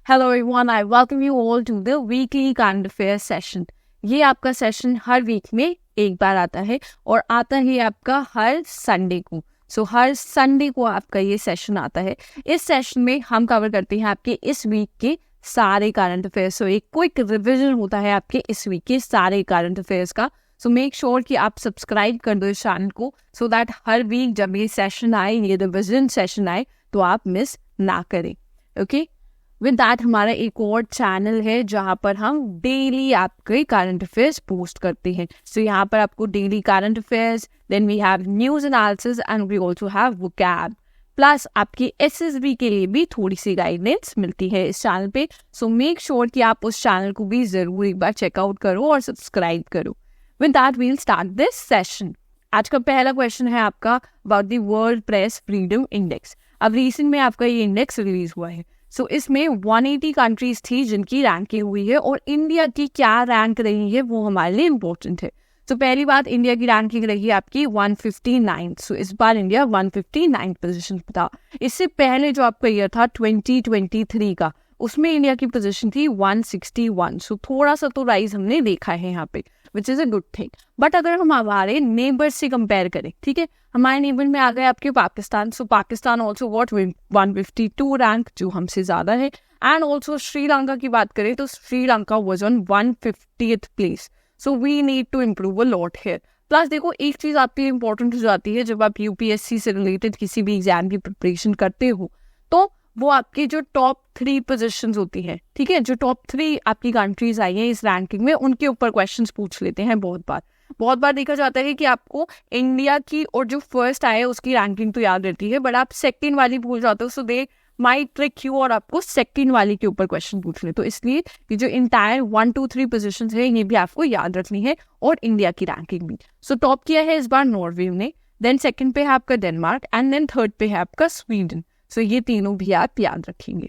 Hello everyone, I welcome you all to the weekly current affairs session. ये आपका session हर week में एक बार आता है और आता है आपका हर संडे को. हर संडे को आपका ये सेशन आता है. इस सेशन में हम कवर करते हैं आपके इस वीक के सारे करंट अफेयर्स. एक क्विक रिविजन होता है आपके इस वीक के सारे करंट अफेयर्स का. मेक श्योर कि आप सब्सक्राइब कर दो इस चैनल को सो दैट हर वीक जब ये सेशन आए, ये रिविजन सेशन आए, तो आप मिस ना करें. ओके, विद दैट हमारा एक और चैनल है जहाँ पर हम डेली आपके करंट अफेयर्स पोस्ट करते हैं. यहाँ पर आपको daily current affairs, then we have news analysis and we also have vocab, plus आपकी एसएसबी के लिए भी थोड़ी सी गाइडेंस मिलती है इस चैनल पे. मेक श्योर कि आप उस चैनल को भी जरूर एक बार चेकआउट करो और सब्सक्राइब करो. With that we'll start this session. आज का पहला क्वेश्चन है आपका about the world press freedom index. अब रिसेंट में आपका ये इंडेक्स रिलीज हुआ है. इसमें 180 कंट्रीज थी जिनकी रैंकिंग हुई है और इंडिया की क्या रैंक रही है वो हमारे लिए इम्पोर्टेंट है. पहली बात, इंडिया की रैंकिंग रही आपकी 159. इस बार इंडिया 159 पोजीशन पर था. इससे पहले जो आपका ईयर था 2023 का, उसमें इंडिया की पोजीशन थी 161. थोड़ा सा तो राइज हमने देखा है यहाँ पे, which is a good thing. But अगर हम हमारे नेबर से कंपेयर करें, ठीक है, हमारे नेबर में आ गए आपके Pakistan. Pakistan also what 152 rank, जो हमसे ज्यादा है. एंड ऑल्सो श्रीलंका की बात करें तो Sri Lanka was on 150th place. We need to improve a lot here. Plus देखो, एक चीज आपके लिए इंपॉर्टेंट हो जाती है जब आप यूपीएससी से रिलेटेड किसी भी एग्जाम की प्रिपरेशन करते हो, तो वो आपकी जो टॉप 3 पोजीशंस होती है, ठीक है, जो टॉप 3 आपकी कंट्रीज आई हैं इस रैंकिंग में, उनके ऊपर क्वेश्चंस पूछ लेते हैं. बहुत बार देखा जाता है कि आपको इंडिया की और जो फर्स्ट आए उसकी रैंकिंग तो याद रहती है, बट आप सेकंड वाली भूल जाते हो. दे माइट ट्रिक यू और आपको सेकंड वाली के ऊपर क्वेश्चन पूछ ले. तो इसलिए ये जो इंटायर 1 2 3 पोजीशंस है ये भी आपको याद रखनी है, और इंडिया की रैंकिंग भी. टॉप किया है इस बार नॉर्वे ने, देन सेकंड पे है आपका डेनमार्क, एंड देन थर्ड पे है आपका स्वीडन. ये तीनों भी आप याद रखेंगे.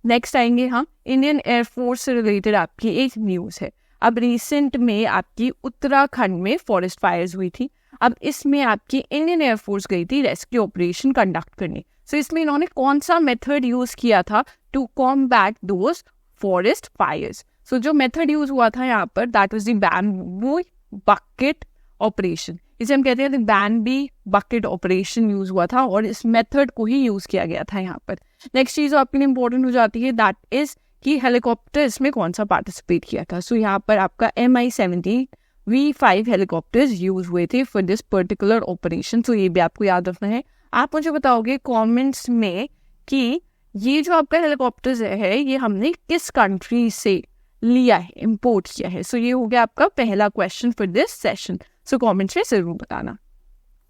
नेक्स्ट आएंगे हम इंडियन एयरफोर्स से रिलेटेड आपकी एक न्यूज है. अब रिसेंट में आपकी उत्तराखंड में फॉरेस्ट फायर्स हुई थी. अब इसमें आपकी इंडियन एयरफोर्स गई थी रेस्क्यू ऑपरेशन कंडक्ट करने. इसमें इन्होंने कौन सा मेथड यूज किया था to combat those forest fires. जो मेथड यूज हुआ था यहाँ पर, that was the bamboo bucket operation. इसे हम कहते हैं बैम्बू बकेट ऑपरेशन यूज हुआ था, और इस मेथड को ही यूज किया गया था यहाँ पर. नेक्स्ट चीज आपके लिए इंपॉर्टेंट हो जाती है, दैट इज कि हेलीकॉप्टर इसमें कौन सा पार्टिसिपेट किया था. यहाँ पर आपका MI-17 V5 हेलीकॉप्टर्स यूज हुए थे फॉर दिस पर्टिकुलर ऑपरेशन. ये भी आपको याद रखना है. आप मुझे बताओगे कमेंट्स में कि ये जो आपका हेलीकॉप्टर्स है ये हमने किस कंट्री से लिया है, इंपोर्ट किया है. ये हो गया आपका पहला question for this session. Comments में जरूर बताना.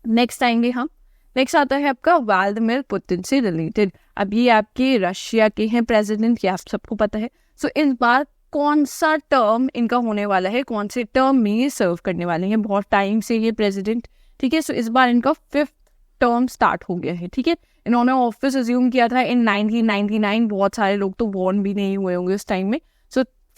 नेक्स्ट आएंगे हम. नेक्स्ट आता है आपका व्लादिमीर पुतिन से रिलेटेड. अब ये आपके रशिया के हैं प्रेसिडेंट, ये आप सबको पता है. इस बार कौन सा टर्म इनका होने वाला है, कौन से टर्म में ये सर्व करने वाले हैं. बहुत टाइम से ये प्रेसिडेंट, ठीक है. इस बार इनका 5th टर्म स्टार्ट हो गया है, ठीक है. इन्होंने ऑफिस अज्यूम किया था इन 1999. बहुत सारे लोग तो बॉर्न भी नहीं हुए होंगे उस टाइम में.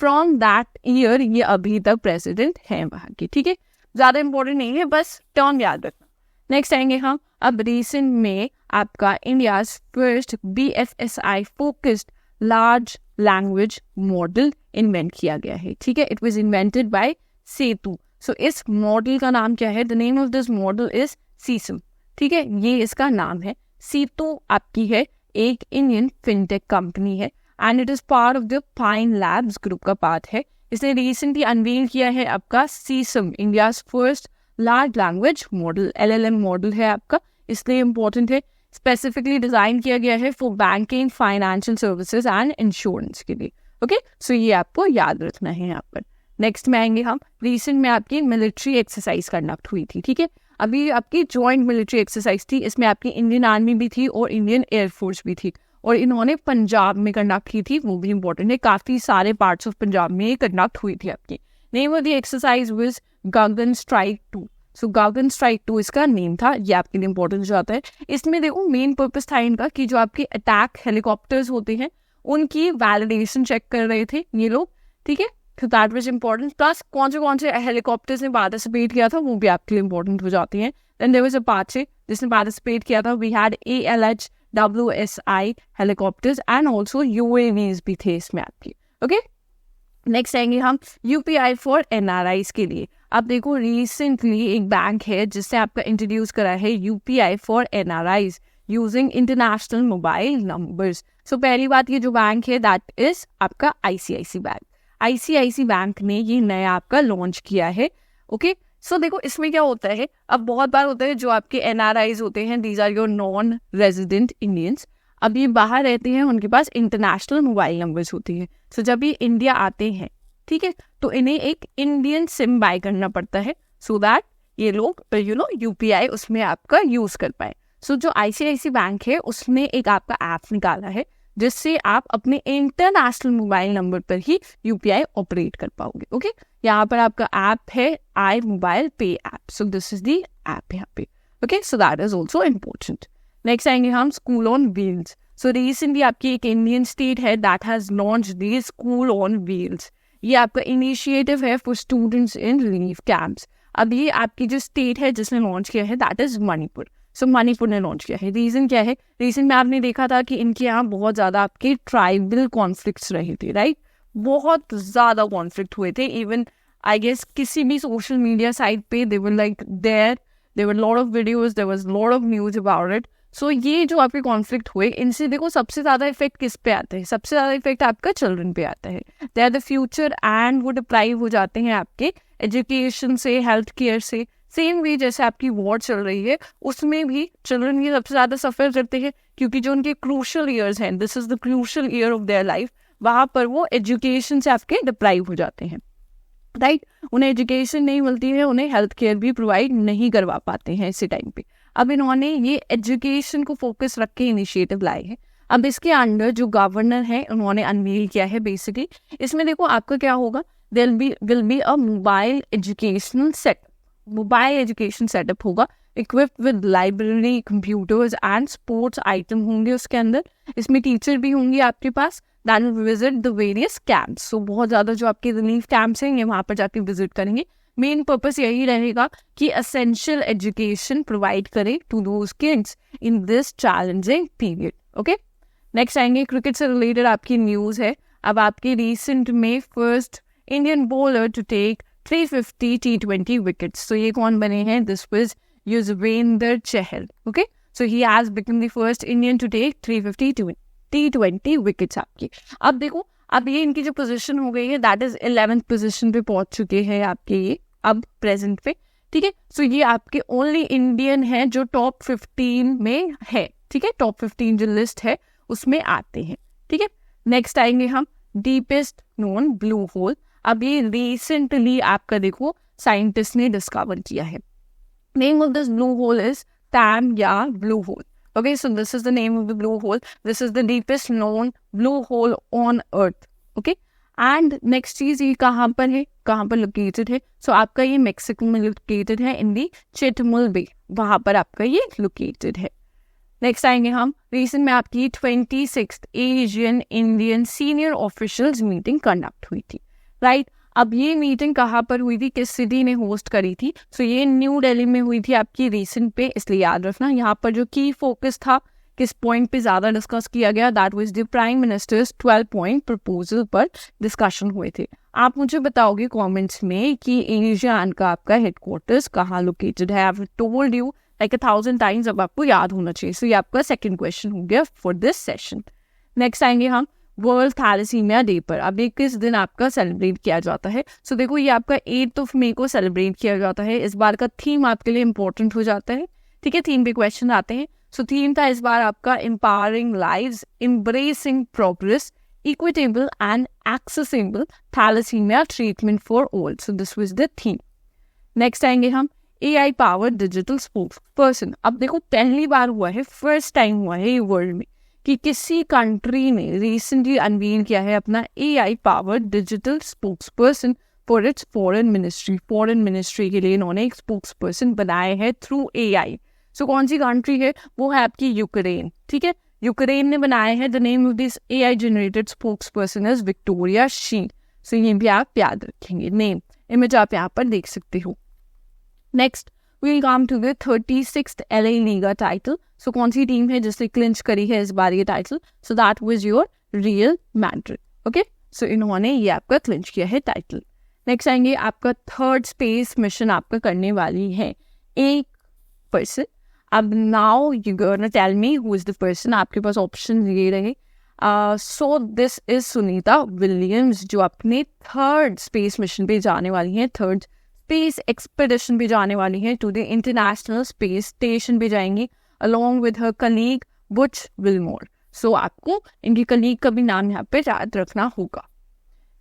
फ्रॉम दैट ईयर ये अभी तक प्रेसिडेंट हैं वहाँ के, ठीक है. ज्यादा इंपॉर्टेंट नहीं है, बस टर्म याद रखना. नेक्स्ट आएंगे हम. अब रिसेंट में आपका India's first BFSI focused large language model invent किया गया है, ठीक है. It was invented by Setu. इस मॉडल का नाम क्या है? The name of this model is Sesame, ठीक है. ये इसका नाम है. सेतु आपकी है एक इंडियन फिनटेक कंपनी है, and it is part of the Pine Labs group का पार्ट है. इसने रिसेंटली अनवील किया है आपका Sesame, India's first large language model. LLM model है आपका, इसलिए इंपॉर्टेंट है. स्पेसिफिकली डिजाइन किया गया है for banking, financial services and insurance के लिए. ओके, ये आपको याद रखना है यहाँ पर. नेक्स्ट में आएंगे हम. रिसेंट में आपकी मिलिट्री एक्सरसाइज कंडक्ट हुई थी, ठीक है. अभी आपकी जॉइंट मिलिट्री एक्सरसाइज थी. इसमें आपकी इंडियन आर्मी भी थी और इंडियन एयरफोर्स भी थी, और इन्होंने पंजाब में कंडक्ट की थी. वो भी इंपॉर्टेंट है. काफी सारे पार्ट्स ऑफ पंजाब में कंडक्ट हुई थी आपकी. Name of the exercise was Gagan strike 2. Gagan strike 2 इसका नेम था. ये आपके लिए इंपॉर्टेंट हो जाता है. इसमें देखो मेन पर्पस था इनका कि जो आपके अटैक हेलीकॉप्टर्स होते हैं उनकी वैलिडेशन चेक कर रहे थे ये लोग, ठीक है. That was important. प्लस कौन से हेलीकॉप्टर्स ने पार्टिसिपेट किया था वो भी आपके लिए इंपॉर्टेंट हो जाती हैं. देन देयर वाज अपाचे जिसने पार्टिसिपेट किया था. We had ALH WSI helicopters and also UAVs भी थे इसमें आपके। ओके, नेक्स्ट आएंगे हम UPI फॉर NRIs के लिए। अब देखो रिसेंटली एक बैंक है जिससे आपका इंट्रोड्यूस करा है UPI for NRIs using international mobile numbers. So पहली बात, ये जो बैंक है दैट इज आपका ICICI बैंक। ICICI बैंक ने ये नया आपका लॉन्च किया है। ओके, सो देखो इसमें क्या होता है, अब बहुत बार होता है जो आपके NRIs होते हैं, these are your non resident Indians. अब ये बाहर रहते हैं, उनके पास इंटरनेशनल मोबाइल नंबर्स होते हैं। सो जब ये इंडिया आते हैं, ठीक है, तो इन्हें एक इंडियन सिम बाय करना पड़ता है सो दैट ये लोग UPI उसमें आपका यूज कर पाए। सो जो ICICI बैंक है उसने एक आपका ऐप निकाला है जिससे आप अपने इंटरनेशनल मोबाइल नंबर पर ही UPI ऑपरेट कर पाओगे। ओके, यहाँ पर आपका ऐप है iMobile Pay app. So this is the app यहाँ पे। Okay, so that is also important. Next आएंगे हम school on wheels. So recently आपकी एक इंडियन स्टेट है that has launch the school on wheels. ये आपका इनिशिएटिव है for students in relief camps. अब ये आपकी जो स्टेट है जिसने लॉन्च किया है दैट इज मणिपुर। सो मणिपुर ने लॉन्च किया है। रीजन क्या है, रीजन में आपने देखा था कि इनके यहाँ बहुत ज्यादा आपके ट्राइबल कॉन्फ्लिक्ट्स रहे थे, राइट? बहुत ज्यादा कॉन्फ्लिक्ट हुए थे। इवन आई गेस किसी भी सोशल मीडिया साइट पे they were like there were lot of videos, there was lot of news about it. So ये जो आपके कॉन्फ्लिक्ट हुए, इनसे देखो सबसे ज्यादा इफेक्ट किस पे आता है? सबसे ज्यादा इफेक्ट आपका चिल्ड्रन पे आता है। They are the future and वो डिप्राइव हो जाते हैं आपके एजुकेशन से, हेल्थ केयर से। सेम वे जैसे आपकी वॉर चल रही है उसमें भी चिल्ड्रन ये सबसे ज्यादा सफर करते हैं क्योंकि जो उनके क्रूशल ईयर्स हैं, this is the crucial year of their life, वहां पर वो एजुकेशन से आपके डिप्राइव हो जाते हैं, राइट? उन्हें एजुकेशन नहीं मिलती है, उन्हें हेल्थ केयर भी प्रोवाइड नहीं करवा पाते हैं इसी टाइम पे। अब इन्होंने ये एजुकेशन को फोकस रख के इनिशिएटिव लाए हैं। अब इसके अंडर जो गवर्नर है उन्होंने अनवील किया है बेसिकली। इसमें देखो आपका क्या होगा, there will be a mobile educational setup. Mobile education setup होगा equipped with library, computers and sports item होंगे उसके अंदर। इसमें टीचर भी होंगे आपके पास that will visit the various camps. So बहुत ज़्यादा जो आपके रिलीफ कैंप्स हैं ये वहाँ पर जाके विजिट करेंगे। मेन पर्पस यही रहेगा कि एसेंशियल एजुकेशन प्रोवाइड करे to those kids in this challenging period. Okay, next आएंगे क्रिकेट से रिलेटेड आपकी न्यूज़ है। अब आपके रिसेंट में first Indian bowler to take 350 T20 wickets. तो ये कौन बने हैं? This was Yuzvendra Chahal. Okay, so he has become the first Indian to take 350 T20 wickets आपकी। अब देखो, अब ये इनकी जो पोजीशन हो गई है दैट इज 11th पोजीशन पे पहुंच चुके हैं आपके ये अब प्रेजेंट पे, ठीक है? सो ये आपके ओनली इंडियन है जो टॉप 15 में है, ठीक है? टॉप 15 जो लिस्ट है उसमें आते हैं, ठीक है? नेक्स्ट आएंगे हम डीपेस्ट नोन ब्लू होल। अब ये रिसेंटली आपका देखो साइंटिस्ट ने डिस्कवर किया है। Name of this blue hole is Tam-Yar blue hole. Okay, so this is the name of the blue hole. This is the deepest known blue hole on earth. Okay, and next चीज ये कहाँ पर है, कहाँ पर located है? सो आपका ये मेक्सिको में लोकेटेड है इन दी चिटमुल बे, वहां पर आपका ये लोकेटेड है। नेक्स्ट आएंगे हम, रिसेंट में आपकी 26th Asian Indian senior officials meeting conduct हुई थी, राइट? अब ये मीटिंग कहाँ पर हुई थी, किस सिटी ने होस्ट करी थी? सो ये न्यू दिल्ली में हुई थी आपकी रिसेंट पे, इसलिए याद रखना। यहाँ पर जो की फोकस था, किस पॉइंट पे ज्यादा डिस्कस किया गया, that was the prime ministers 12 point proposal पर डिस्कशन हुए थे। आप मुझे बताओगे कमेंट्स में कि एशियान का आपका हेडक्वार्टर्स कहाँ लोकेटेड है। I told you like 1000 times, अब आपको याद होना चाहिए। सो ये आपका सेकंड क्वेश्चन हो गया फॉर दिस सेशन। नेक्स्ट आएंगे हम वर्ल्ड थैलेसीमिया डे पर। अब ये किस दिन आपका सेलिब्रेट किया जाता है? सो देखो ये आपका 8 मई को सेलिब्रेट किया जाता है। इस बार का थीम आपके लिए इंपॉर्टेंट हो जाता है, ठीक है? थीम पे क्वेश्चन आते हैं। सो थीम था इस बार आपका empowering lives, embracing progress, equitable and accessible thalassemia treatment for all. So this was the theme. Next आएंगे हम AI power digital spokesperson. अब देखो पहली बार हुआ है, फर्स्ट टाइम हुआ है ये वर्ल्ड में कि किसी कंट्री ने रिसेंटली अनवील किया है अपना AI power digital spokes person for its foreign ministry. Foreign ministry के लिए इन्होंने एक स्पोक्स पर्सन बनाए हैं थ्रू AI। सो कौन सी कंट्री है? वो है आपकी यूक्रेन, ठीक है? यूक्रेन ने बनाए हैं। The name of this AI generated spokesperson is Victoria Shi. So ये भी आप याद रखेंगे, नेम इमेज आप यहाँ पर देख सकते हो। Next, we'll come to the 36th LA Liga title. So कौन सी टीम है जिसने क्लिंच करी है इस बार ये title? So that was your Real Madrid. Okay, so इन्होंने ये आपका क्लिंच किया है टाइटल. नेक्स्ट आएंगे आपका थर्ड स्पेस मिशन आपका करने वाली है एक पर्सन. अब now you gonna tell me who is the person. आपके पास ऑप्शन ये रहे. So this is Sunita Williams, जो अपने थर्ड स्पेस मिशन पे जाने वाली हैं, थर्ड स्पेस एक्सपेडिशन पे जाने वाली हैं, to the international space station पे जाएंगी along with her colleague Butch Wilmore. So आपको इनकी कलीग का भी नाम यहाँ पे याद रखना होगा.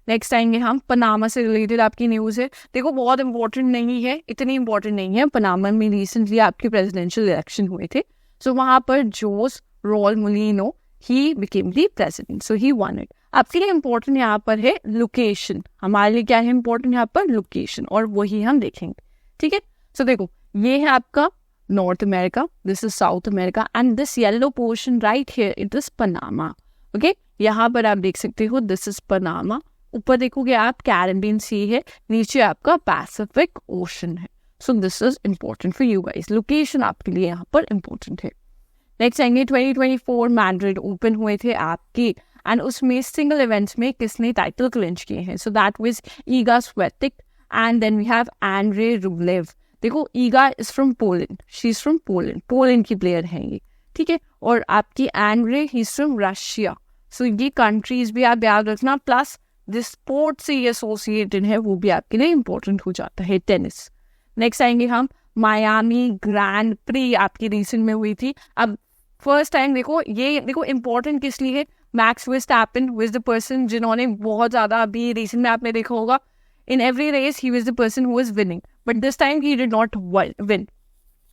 नेक्स्ट आएंगे हम पनामा से रिलेटेड आपकी न्यूज़ है. देखो बहुत इंपॉर्टेंट नहीं है, इतनी इंपॉर्टेंट नहीं है. पनामा में रिसेंटली आपके प्रेसिडेंशियल इलेक्शन हुए थे. सो वहाँ पर Jose Raul Mulino he became the president, so he won it. आपके लिए इंपॉर्टेंट यहाँ पर है लोकेशन. हमारे लिए क्या है इंपॉर्टेंट यहाँ पर? लोकेशन, और वही हम देखेंगे. ठीक है, सो देखो ये है आपका north America, this is south America, and this yellow portion right here it is Panama. Okay, यहाँ पर आप देख सकते हो दिस इज पनामा. ऊपर देखोगे आप कैरेबियन सी है, नीचे आपका पैसिफिक ओशन है. So this is important for you guys. Location आपके लिए यहाँ पर इंपॉर्टेंट है. नेक्स्ट आएंगे 2024 मैड्रिड ओपन हुए थे आपके, एंड उसमें सिंगल इवेंट्स में किसने टाइटल क्लिंच किए हैं? So that was Iga Swiatek, and then we have Andrey Rublev. देखो Iga is from Poland, she is from Poland, Poland की प्लेयर हैं ये. ठीक है, और आपकी Andrey he is from Russia. So ये कंट्रीज भी आप याद रखना, प्लस जिस स्पोर्ट से ये एसोसिएटेड है वो भी आपके लिए इंपॉर्टेंट हो जाता है, टेनिस. नेक्स्ट आएंगे हम मायामी ग्रैंड प्री, आपकी रिसेंट में हुई थी. अब फर्स्ट टाइम देखो ये देखो इंपॉर्टेंट किस लिए है. Max Verstappen was the person जिन्होंने बहुत ज़्यादा, अभी रिसेंट में आपने देखा होगा, in every race he was the person who was winning, but this time he did not win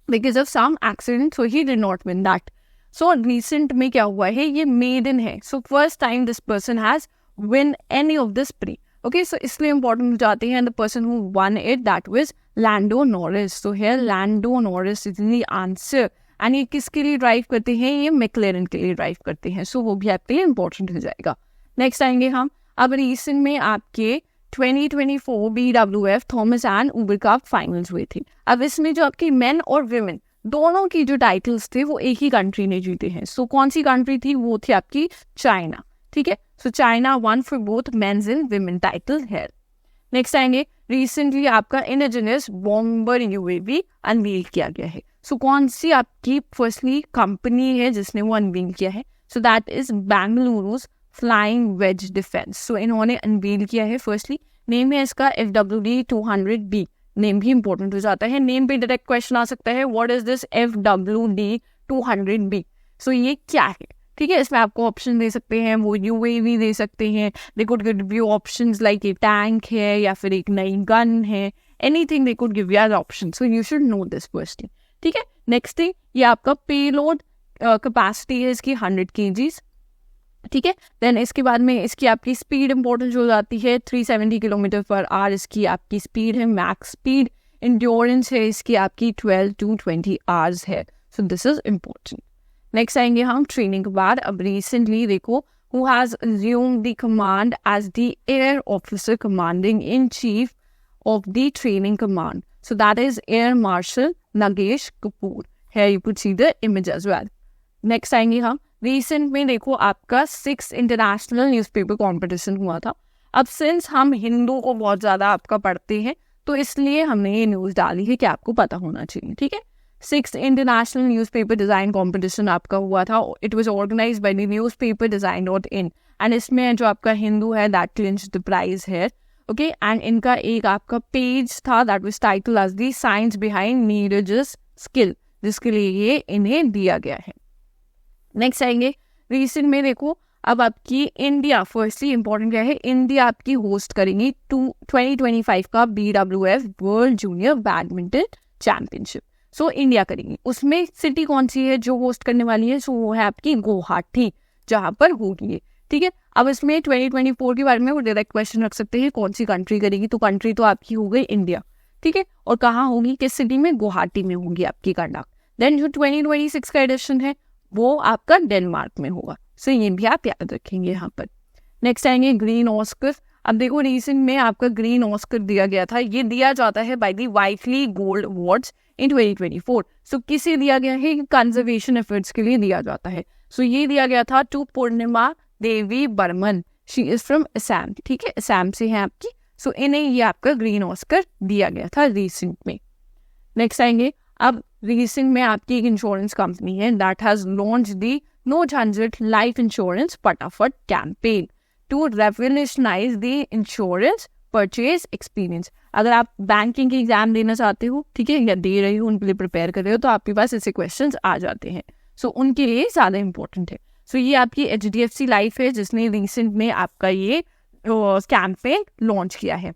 because of some accident, so he did not win that. So recent में क्या हुआ है, ये मेडन है. So first time this person has win any of this prix. Okay, so इसलिए important हो जाते हैं. And the person who won it, that was Lando Norris. So here Lando Norris is the answer. And ये किसके लिए drive करते हैं? ये मैक्लेरन के लिए ड्राइव करते हैं. So वो भी आपके लिए important हो जाएगा. नेक्स्ट आएंगे हम अब रिसेंट में आपके 2024 BWF Thomas and Uber cup finals हुए थे. अब इसमें जो आपकी मेन और विमेन दोनों की जो टाइटल्स थे वो एक ही कंट्री ने जीते हैं. सो कौन सी कंट्री थी? वो थी आपकी चाइना. ठीक है, so China won for both men's and women title है. नेक्स्ट आएंगे रिसेंटली आपका इंडिजिनस बॉम्बर यूएवी अनवील किया गया है. सो कौन सी आपकी फर्स्टली कंपनी है जिसने वो अनवील किया है? So that is Bengaluru's flying wedge defence. So इन्होंने अनवील किया है. फर्स्टली नेम है इसका FWD-200B. नेम भी इंपॉर्टेंट हो जाता है. नेम पे डायरेक्ट क्वेश्चन आ सकता है, व्हाट इज दिस FWD-200B? सो ये क्या है? ठीक है, इसमें आपको ऑप्शन दे सकते हैं, वो यूएवी दे सकते हैं. They could give you options like ये टैंक है या फिर एक नई गन है, anything they could give you as option. So you should know this firstly. ठीक है, नेक्स्ट थिंग ये आपका पेलोड कैपेसिटी है इसकी 100 kgs. ठीक है, देन इसके बाद में इसकी आपकी स्पीड इंपॉर्टेंट हो जाती है, 370 km/h इसकी आपकी स्पीड है, मैक्स स्पीड. इंड्योरेंस है इसकी आपकी 12 to 20 hours है. So this is important. Next आएंगे हम ट्रेनिंग के बाद. अब रिसेंटली देखो who has assumed the command as the air officer commanding in chief of the training command. So that is air marshal Nagesh Kapoor. Here you could see the image as well. Next आएंगे हम recent में देखो आपका 6 international newspaper competition हुआ था. अब since हम हिंदू को बहुत ज़्यादा आपका पढ़ते हैं तो इसलिए हमने ये न्यूज़ डाली है कि आपको पता होना चाहिए. ठीक है, 6 इंटरनेशनल न्यूज़पेपर डिज़ाइन कंपटीशन आपका हुआ था. It was organised by the newspaperdesign.in and इसमें जो आपका हिंदू है दैट क्लिंच द प्राइज है. ओके, एंड इनका एक आपका पेज था that was title as the science behind Neeraj's skill, जिसके लिए ये इन्हें दिया गया है. नेक्स्ट आएंगे रिसेंट में देखो अब आपकी इंडिया फर्स्टली इंपॉर्टेंट क्या है, इंडिया आपकी होस्ट करेंगी 2025 का BWF world junior badminton championship. So India करेंगी. उसमें सिटी कौन सी है जो होस्ट करने वाली है? सो वो है आपकी गुवाहाटी, जहाँ पर होगी. ठीक है, अब इसमें 2024 के बारे में वो डायरेक्ट क्वेश्चन रख सकते हैं कौन सी कंट्री करेगी, तो कंट्री तो आपकी हो गई इंडिया. ठीक है, और कहाँ होगी, किस सिटी में? गुवाहाटी में होगी आपकी कंडक्ट. देन जो 2026 का एडिशन है वो आपका डेनमार्क में होगा. सो ये भी आप याद रखेंगे यहाँ पर. नेक्स्ट आएंगे ग्रीन ऑस्कर. अब देखो रिसेंट में आपका ग्रीन ऑस्कर दिया गया था. ये दिया जाता है by the vitally gold awards. in 2024. So किसे दिया गया है? कंजर्वेशन एफर्ट्स के लिए दिया जाता है. So ये दिया गया था to Purnima Devi Barman. She is from Assam. ठीक है, असम से है आपकी. सो इन्हें ये आपका ग्रीन ऑस्कर दिया गया था रिसेंट में. नेक्स्ट आएंगे. अब रिसेंट में आपकी एक इंश्योरेंस कंपनी है that has launch the no झंझट लाइफ इंश्योरेंस फटाफट campaign to revolutionise the insurance purchase experience. अगर आप बैंकिंग के एग्जाम देना चाहते हो, ठीक है, या दे रहे हो, उनके लिए प्रिपेयर कर रहे हो, तो आपके पास ऐसे क्वेश्चंस आ जाते हैं. सो उनके लिए ज़्यादा इंपॉर्टेंट है. सो ये आपकी HDFC लाइफ है जिसने रिसेंट में आपका ये कैंपेन लॉन्च किया है.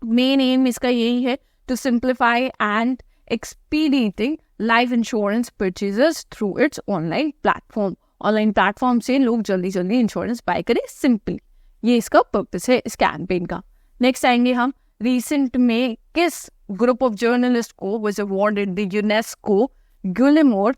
मेन एम इसका यही है to simplify and expediting life insurance purchases through its online platform. Online platform से लोग जल्दी जल्दी इंश्योरेंस बाय करें सिंपली. ये इसका पर्पस है इस कैंपेन का. नेक्स्ट आएंगे हम. रिसेंट में किस ग्रुप ऑफ जर्नलिस्ट को was awarded the UNESCO Guillermo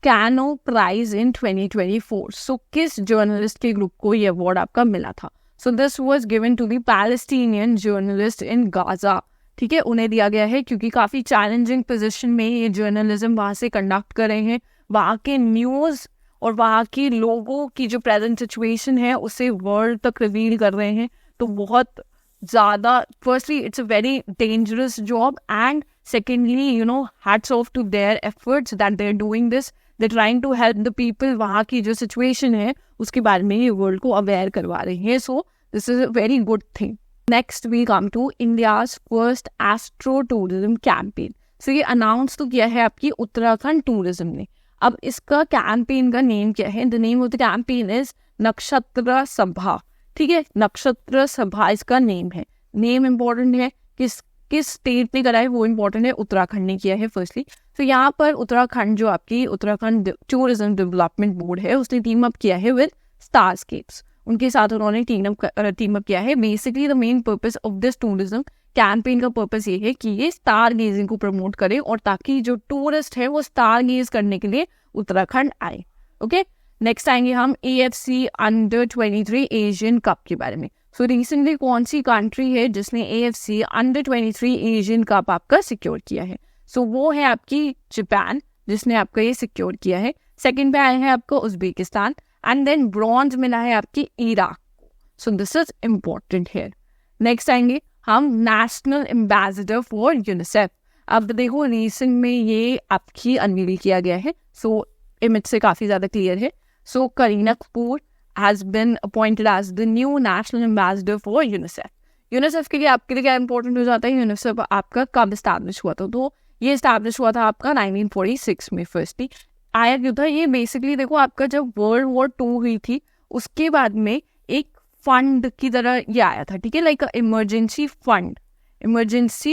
Cano prize in 2024. So किस जर्नलिस्ट के ग्रुप को ये अवार्ड आपका मिला था? So this was given to the Palestinian journalist in Gaza. ठीक है, उन्हें दिया गया है क्योंकि काफ़ी चैलेंजिंग पोजीशन में ये जर्नलिज्म वहाँ से कंडक्ट कर रहे हैं. वहाँ के न्यूज़ और वहाँ के लोगों की जो प्रेजेंट सिचुएशन है उसे वर्ल्ड तक रिवील कर रहे हैं. तो बहुत ज़्यादा, firstly it's a very dangerous job, and secondly hats off to their efforts that they are doing this. They trying to help the people. वहाँ की जो सिचुएशन है उसके बारे में ये वर्ल्ड को अवेयर करवा रहे हैं. So this is a very good thing. Next we come to India's first astro tourism campaign. So ये अनाउंस तो किया है आपकी उत्तराखंड टूरिज्म ने. अब इसका कैंपेन का नेम क्या है? The name of the campaign is नक्षत्र सभा. ठीक है, नक्षत्र सभा इसका नेम है. नेम इम्पोर्टेंट है. किस स्टेट ने करा है वो इम्पोर्टेंट है. उत्तराखंड ने किया है फर्स्टली. तो यहाँ पर उत्तराखंड जो आपकी उत्तराखंड टूरिज्म डेवलपमेंट बोर्ड है उसने टीम अप किया है विद स्टारस्केप्स. उनके साथ उन्होंने टीम अप किया है. Basically the main purpose of this tourism campaign का पर्पस ये है कि ये स्टार गेजिंग को प्रमोट करे और ताकि जो टूरिस्ट है वो स्टार गेज करने के लिए उत्तराखंड आए. ओके, नेक्स्ट आएंगे हम AFC अंडर 23 एशियन कप के बारे में. सो रिसेंटली कौन सी कंट्री है जिसने AFC अंडर 23 एशियन कप आपका सिक्योर किया है? सो वो है आपकी जापान जिसने आपका ये सिक्योर किया है. सेकंड पे आए हैं आपको उज्बेकिस्तान, एंड देन ब्रॉन्ज मिला है आपकी इराक को. So this is important here. Next आएंगे हम नेशनल एम्बेसडर फॉर यूनिसेफ. अब देखो रिसेंट में ये आपकी अनवील किया गया है. सो इमेज से काफ़ी ज़्यादा क्लियर है. So Kareena Kapoor has been appointed as the new national ambassador for UNICEF. UNICEF के लिए आपके लिए क्या इंपॉर्टेंट हो जाता है? यूनिसेफ आपका कब इस्टेब्लिश हुआ था? तो ये इस्टेब्लिश हुआ था आपका 1946 में. फर्स्टली आया क्यों था ये? बेसिकली देखो आपका जब World War II हुई थी उसके बाद में एक फंड की तरह ये आया था. ठीक है, लाइक इमरजेंसी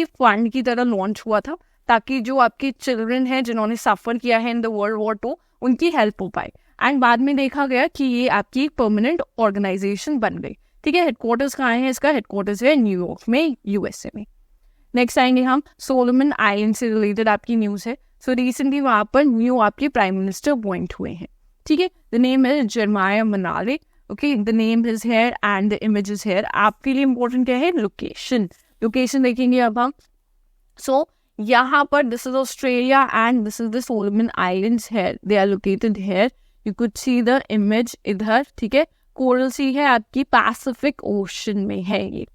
फंड की तरह लॉन्च हुआ था ताकि जो आपके चिल्ड्रन हैं जिन्होंने सफ़र किया है in the World War II उनकी हेल्प हो पाए. एंड बाद में देखा गया कि ये आपकी एक परमानेंट ऑर्गेनाइजेशन बन गई. ठीक है, हेडक्वार्टर्स कहाँ है? इसका हेडक्वार्टर्स है न्यूयॉर्क में, USA में. नेक्स्ट आएंगे हम सोलोमन आइलैंड से रिलेटेड आपकी न्यूज़ है. सो रिसेंटली वहाँ पर न्यू आपके प्राइम मिनिस्टर अपॉइंट हुए हैं. ठीक है, द नेम इज जरमाया मनाले. Okay, the name is here and the image is here. आपके लिए इंपॉर्टेंट क्या है? लोकेशन देखेंगे अब हम. सो यहाँ पर this is Australia and this is the Solomon islands here. They are located here. You could see the image इधर. ठीक है, कोरल सी है आपकी पैसिफिक ओशन में है ये.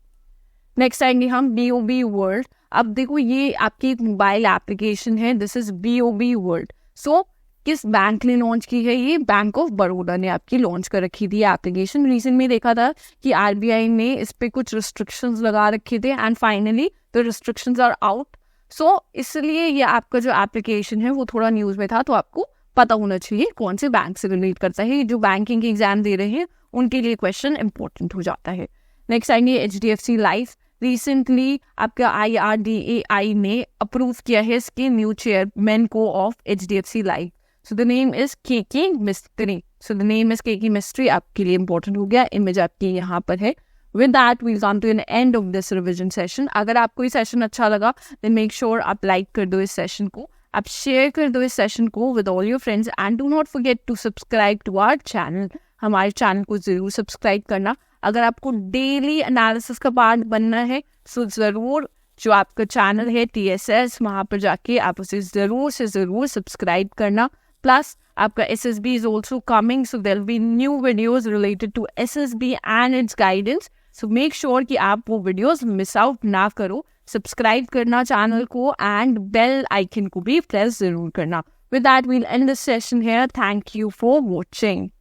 नेक्स्ट आएंगे हम BOB वर्ल्ड. अब देखो ये आपकी एक मोबाइल एप्लीकेशन है. This is BOB world. So किस बैंक ने लॉन्च की है? ये बैंक ऑफ बड़ौदा ने आपकी लॉन्च कर रखी थी एप्लीकेशन. रिसेंट में देखा था कि RBI ने इस पे कुछ रिस्ट्रिक्शंस लगा रखे थे and finally the restrictions are out. So इसलिए ये आपका जो एप्लीकेशन है वो थोड़ा न्यूज़ में था, तो आपको पता होना चाहिए कौन से बैंक से रिलेट करता है. जो बैंकिंग के एग्जाम दे रहे हैं उनके लिए क्वेश्चन इंपॉर्टेंट हो जाता है. नेक्स्ट आएंगे HDFC लाइफ. रिसेंटली आपका IRDAI ने अप्रूव किया है इसके न्यू चेयरमैन को of HDFC life. So the name is KK mystery. आपके लिए इंपॉर्टेंट हो गया. इमेज आपकी यहाँ पर है. With that, we'll come to an end of this revision session. अगर आपको ये सेशन अच्छा लगा then make sure आप लाइक कर दो इस सेशन को, आप शेयर कर दो इस सेशन को with all your friends, and do not forget to subscribe to our channel. हमारे चैनल को ज़रूर सब्सक्राइब करना. अगर आपको डेली एनालिसिस का पार्ट बनना है तो ज़रूर जो आपका चैनल है TSS, वहाँ पर जाके आप उसे ज़रूर से ज़रूर सब्सक्राइब करना. प्लस आपका SSB is also coming, so there will be new videos related to SSB and its guidance. So make sure कि आप वो videos miss out ना करो. सब्सक्राइब करना चैनल को एंड बेल आइकन को भी प्रेस ज़रूर करना. With that, we'll end this session here. Thank you for watching.